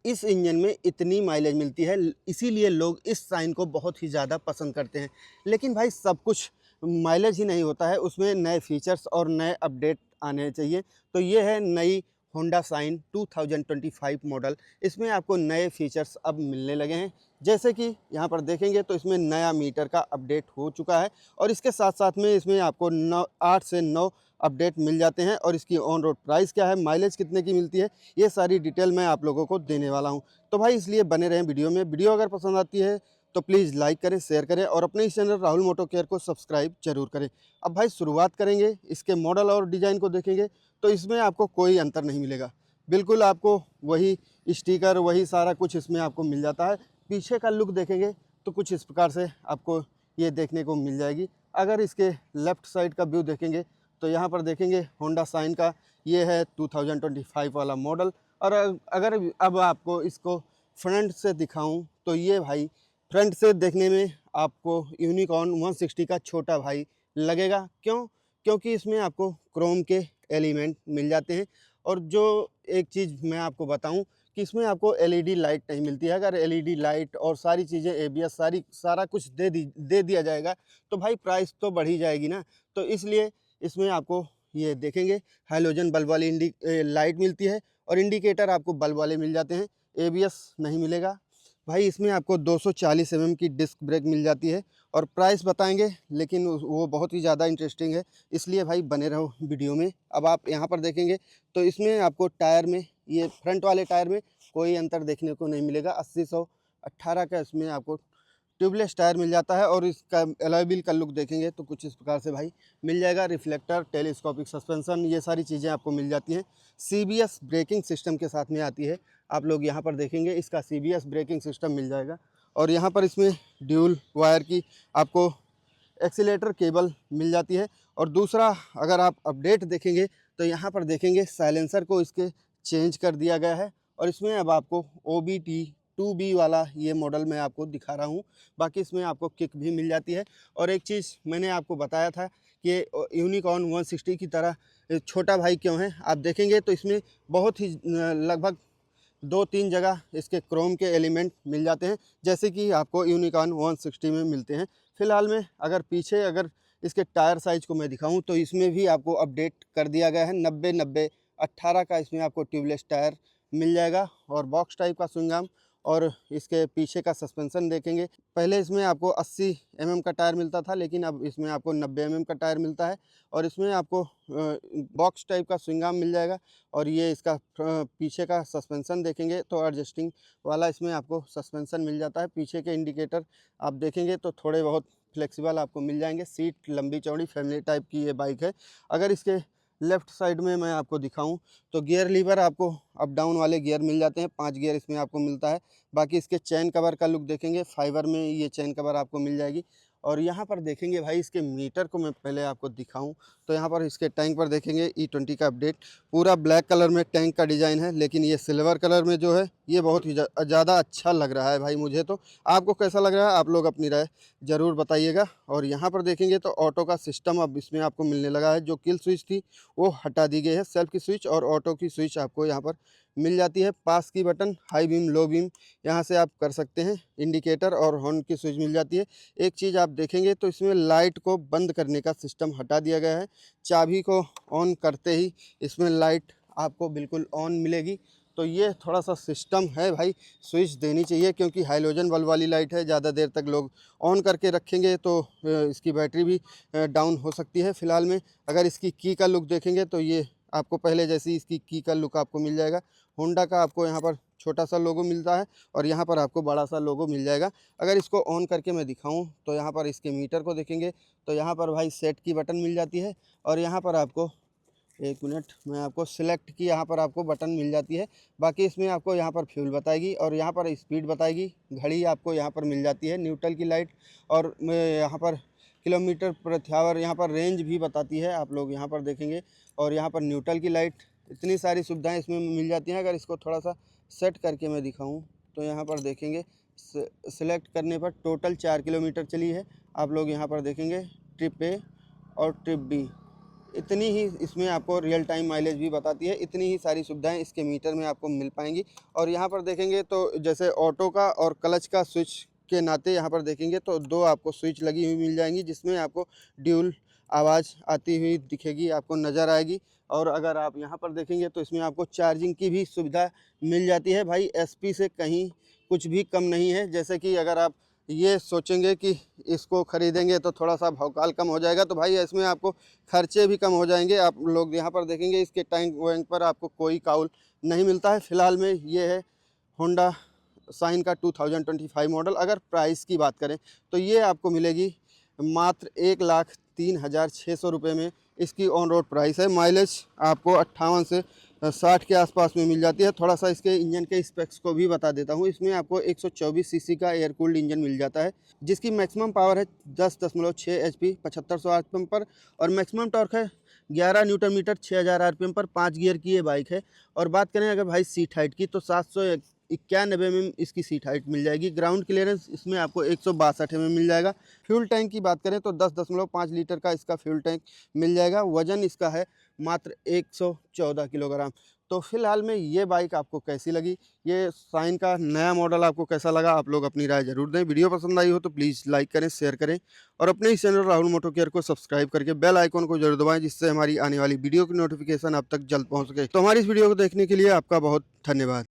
इस इंजन में इतनी माइलेज मिलती है, इसीलिए लोग इस साइन को बहुत ही ज़्यादा पसंद करते हैं। लेकिन भाई सब कुछ माइलेज ही नहीं होता है, उसमें नए फीचर्स और नए अपडेट आने चाहिए। तो ये है नई होंडा साइन 2025 मॉडल। इसमें आपको नए फीचर्स अब मिलने लगे हैं, जैसे कि यहाँ पर देखेंगे तो इसमें नया मीटर का अपडेट हो चुका है, और इसके साथ साथ में इसमें आपको 8 से 9 अपडेट मिल जाते हैं। और इसकी ऑन रोड प्राइस क्या है, माइलेज कितने की मिलती है, ये सारी डिटेल मैं आप लोगों को देने वाला हूं। तो भाई इसलिए बने रहें वीडियो में। वीडियो अगर पसंद आती है तो प्लीज़ लाइक करें, शेयर करें, और अपने इस चैनल राहुल मोटो केयर को सब्सक्राइब जरूर करें। अब भाई शुरुआत करेंगे, इसके मॉडल और डिज़ाइन को देखेंगे तो इसमें आपको कोई अंतर नहीं मिलेगा। बिल्कुल आपको वही स्टिकर, वही सारा कुछ इसमें आपको मिल जाता है। पीछे का लुक देखेंगे तो कुछ इस प्रकार से आपको ये देखने को मिल जाएगी। अगर इसके लेफ़्ट साइड का व्यू देखेंगे तो यहाँ पर देखेंगे होंडा साइन का ये है 2025 वाला मॉडल। और अगर अब आपको इसको फ्रंट से दिखाऊं तो ये भाई फ्रंट से देखने में आपको यूनिकॉर्न 160 का छोटा भाई लगेगा। क्यों? क्योंकि इसमें आपको क्रोम के एलिमेंट मिल जाते हैं। और जो एक चीज़ मैं आपको बताऊं कि इसमें आपको एलईडी लाइट नहीं मिलती है। अगर एलईडी लाइट और सारी चीज़ें एबीएस सारा कुछ दे दिया जाएगा तो भाई प्राइस तो बढ़ ही जाएगी ना। तो इसलिए इसमें आपको ये देखेंगे हैलोजन बल्ब वाली लाइट मिलती है, और इंडिकेटर आपको बल्ब वाले मिल जाते हैं। एबीएस नहीं मिलेगा भाई। इसमें आपको 240 mm की डिस्क ब्रेक मिल जाती है, और प्राइस बताएंगे लेकिन वो बहुत ही ज़्यादा इंटरेस्टिंग है, इसलिए भाई बने रहो वीडियो में। अब आप यहाँ पर देखेंगे तो इसमें आपको टायर में, ये फ्रंट वाले टायर में कोई अंतर देखने को नहीं मिलेगा। 80/118 का इसमें आपको ट्यूबलेस टायर मिल जाता है। और इसका अलॉय व्हील का लुक देखेंगे तो कुछ इस प्रकार से भाई मिल जाएगा। रिफ्लेक्टर, टेलीस्कोपिक सस्पेंशन, ये सारी चीज़ें आपको मिल जाती हैं। सीबीएस ब्रेकिंग सिस्टम के साथ में आती है। आप लोग यहाँ पर देखेंगे इसका सीबीएस ब्रेकिंग सिस्टम मिल जाएगा। और यहाँ पर इसमें ड्यूल वायर की आपको एक्सीलेटर केबल मिल जाती है। और दूसरा अगर आप अपडेट देखेंगे तो यहाँ पर देखेंगे साइलेंसर को इसके चेंज कर दिया गया है, और इसमें अब आपको OBT 2B वाला ये मॉडल मैं आपको दिखा रहा हूँ। बाकी इसमें आपको किक भी मिल जाती है। और एक चीज़ मैंने आपको बताया था कि यूनिकॉर्न 160 की तरह छोटा भाई क्यों है, आप देखेंगे तो इसमें बहुत ही लगभग 2-3 जगह इसके क्रोम के एलिमेंट मिल जाते हैं, जैसे कि आपको यूनिकॉर्न 160 में मिलते हैं। फ़िलहाल में अगर पीछे अगर इसके टायर साइज़ को मैं दिखाऊं तो इसमें भी आपको अपडेट कर दिया गया है। 90/90/18 का इसमें आपको ट्यूबलेस टायर मिल जाएगा, और बॉक्स टाइप का स्विंग आर्म। और इसके पीछे का सस्पेंशन देखेंगे, पहले इसमें आपको 80 mm का टायर मिलता था, लेकिन अब इसमें आपको 90 mm का टायर मिलता है। और इसमें आपको बॉक्स टाइप का स्विंग आर्म मिल जाएगा। और ये इसका पीछे का सस्पेंशन देखेंगे तो एडजस्टिंग वाला इसमें आपको सस्पेंशन मिल जाता है। पीछे के इंडिकेटर आप देखेंगे तो थोड़े बहुत फ्लेक्सिबल आपको मिल जाएंगे। सीट लंबी चौड़ी फैमिली टाइप की ये बाइक है। अगर इसके लेफ़्ट साइड में मैं आपको दिखाऊं तो गियर लीवर आपको अप डाउन वाले गियर मिल जाते हैं। 5 गियर इसमें आपको मिलता है। बाकी इसके चैन कवर का लुक देखेंगे, फाइबर में ये चैन कवर आपको मिल जाएगी। और यहाँ पर देखेंगे भाई इसके मीटर को मैं पहले आपको दिखाऊं तो यहाँ पर इसके टैंक पर देखेंगे E20 का अपडेट। पूरा ब्लैक कलर में टैंक का डिज़ाइन है, लेकिन ये सिल्वर कलर में जो है ये बहुत ही ज़्यादा अच्छा लग रहा है भाई मुझे तो। आपको कैसा लग रहा है आप लोग अपनी राय ज़रूर बताइएगा। और यहाँ पर देखेंगे तो ऑटो का सिस्टम अब इसमें आपको मिलने लगा है। जो किल स्विच थी वो हटा दी गई है। सेल्फ की स्विच और ऑटो की स्विच आपको यहाँ पर मिल जाती है। पास की button, high beam, low beam यहाँ से आप कर सकते हैं। इंडिकेटर और हॉर्न की स्विच मिल जाती है। एक चीज़ आप देखेंगे तो इसमें लाइट को बंद करने का सिस्टम हटा दिया गया है। चाबी को ऑन करते ही इसमें लाइट आपको बिल्कुल ऑन मिलेगी। तो ये थोड़ा सा सिस्टम है भाई, स्विच देनी चाहिए, क्योंकि हाइलोजन बल्ब वाली लाइट है। ज़्यादा देर तक लोग ऑन करके रखेंगे तो इसकी बैटरी भी डाउन हो सकती है। फ़िलहाल में अगर इसकी की का लुक देखेंगे तो ये आपको पहले जैसी इसकी की का लुक आपको मिल जाएगा। होंडा का आपको यहाँ पर छोटा सा लोगो मिलता है, और यहाँ पर आपको बड़ा सा लोगो मिल जाएगा। अगर इसको ऑन करके मैं दिखाऊं तो यहाँ पर इसके मीटर को देखेंगे तो यहाँ पर भाई सेट की बटन मिल जाती है। और यहाँ पर आपको, एक मिनट, मैं आपको सिलेक्ट की यहाँ पर आपको बटन मिल जाती है। बाकी इसमें आपको यहाँ पर फ्यूल बताएगी, और यहाँ पर स्पीड बताएगी। घड़ी आपको यहाँ पर मिल जाती है, न्यूट्रल की लाइट। और यहाँ पर किलोमीटर प्रति आवर यहाँ पर रेंज भी बताती है, आप लोग यहाँ पर देखेंगे। और यहाँ पर न्यूट्रल की लाइट, इतनी सारी सुविधाएं इसमें मिल जाती हैं। अगर इसको थोड़ा सा सेट करके मैं दिखाऊं तो यहाँ पर देखेंगे सिलेक्ट करने पर टोटल 4 किलोमीटर चली है। आप लोग यहाँ पर देखेंगे ट्रिप A और ट्रिप B, इतनी ही इसमें आपको रियल टाइम माइलेज भी बताती है। इतनी ही सारी सुविधाएं इसके मीटर में आपको मिल पाएंगी। और यहाँ पर देखेंगे तो जैसे ऑटो का और क्लच का स्विच के नाते यहाँ पर देखेंगे तो 2 आपको स्विच लगी हुई मिल जाएंगी, जिसमें आपको ड्यूल आवाज़ आती हुई दिखेगी, आपको नज़र आएगी। और अगर आप यहाँ पर देखेंगे तो इसमें आपको चार्जिंग की भी सुविधा मिल जाती है। भाई एसपी से कहीं कुछ भी कम नहीं है। जैसे कि अगर आप ये सोचेंगे कि इसको ख़रीदेंगे तो थोड़ा सा भौकाल कम हो जाएगा, तो भाई इसमें आपको खर्चे भी कम हो जाएंगे। आप लोग यहाँ पर देखेंगे इसके टैंक वैंक पर आपको कोई काउल नहीं मिलता है। फ़िलहाल में ये है होंडा शाइन का 2025 मॉडल। अगर प्राइस की बात करें तो ये आपको मिलेगी मात्र 1,03,600 रुपये में। इसकी ऑन रोड प्राइस है। माइलेज आपको 58 से 60 के आसपास में मिल जाती है। थोड़ा सा इसके इंजन के स्पेक्स को भी बता देता हूँ। इसमें आपको 124 सीसी का एयर कूल्ड इंजन मिल जाता है, जिसकी मैक्सिमम पावर है 10.6 एचपी 7500 आरपीएम पर, और मैक्सिमम टॉर्क है 11 न्यूटन मीटर 6000 आरपीएम पर। 5 गियर की ये बाइक है। और बात करें अगर भाई सीट हाइट की तो 791 mm इसकी सीट हाइट मिल जाएगी। ग्राउंड क्लियरेंस इसमें आपको 162 mm मिल जाएगा। फ्यूल टैंक की बात करें तो 10.5 लीटर का इसका फ्यूल टैंक मिल जाएगा। वज़न इसका है मात्र 114 किलोग्राम। तो फिलहाल में ये बाइक आपको कैसी लगी, ये शाइन का नया मॉडल आपको कैसा लगा, आप लोग अपनी राय ज़रूर दें। वीडियो पसंद आई हो तो प्लीज़ लाइक करें, शेयर करें, और अपने इस चैनल राहुल मोटो केयर को सब्सक्राइब करके बेल आइकॉन को जरूर दबाएं, जिससे हमारी आने वाली वीडियो की नोटिफिकेशन आप तक जल्द पहुंच सके। तो हमारी इस वीडियो को देखने के लिए आपका बहुत धन्यवाद।